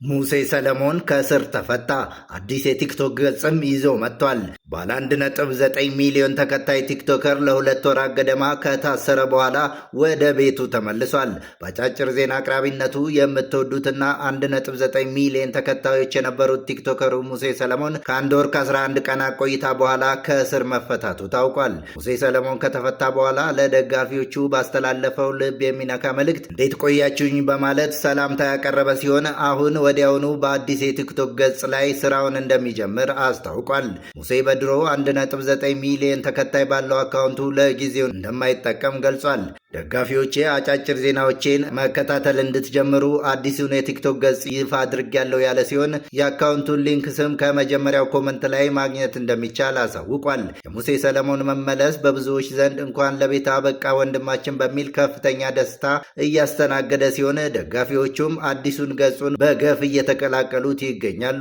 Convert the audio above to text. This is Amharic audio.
ሙሴ ሰለሞን ከእስር ተፈታ። አዲስ የቲክቶክ ገጽም ይዞ መጥቷል። ባለ 1.9 ሚሊዮን ተከታይ ቲክቶከር ለ2 ወራት ገደማ ከታሰረ በኋላ ወደ ቤቱ ተመልሷል። በአጫጭር ዜና አቅራቢነቱ የምትወዱትና 1.9 ሚሊዮን ተከታዮች የነበሩት ቲክቶከሩ ሙሴ ሰለሞን ከ1 ወር ከ11 ቀናት ቆይታ በኋላ ከእስር መፈታቱ ታውቋል። ሙሴ ሰለሞን ከተፈታ በኋላ ለደጋፊዎቹ ባስተላለፈው ልብ የሚነካ መልእክት እንዴት ቆያችሁኝ በማለት ሰላምታ ያቀረበ ሲሆን አሁን ወዲያውኑ በአዲስ የቲክቶክ ገጽ ላይ ስራውን እንደሚጀምር አስታውቋል። ሙሴ በድሮ 1.9 ሚሊዮን ተከታይ ባለው አካውንቱ ለጊዜው እንደማይጠቀም ገልጿል። ደጋፊዎቼ አጫጭር ዜናዎቼን መከታተል እንድትጀምሩ አዲሱን የቲክቶክ ገጽ ይፋ አድርጌያለሁ ያለ ሲሆን የአካውንቱን ሊንክ ስም ከመጀመሪያው ኮመንት ላይ ማግኘት እንደሚቻል አሳውቋል። የሙሴ ሰለሞን መመለስ በብዙዎች ዘንድ እንኳን ለቤት አበቃ ወንድማችን በሚል ከፍተኛ ደስታ እያስተናገደ ሲሆን ደጋፊዎቹም አዲሱን ገጹን በገፍ እየተቀላቀሉት ይገኛሉ።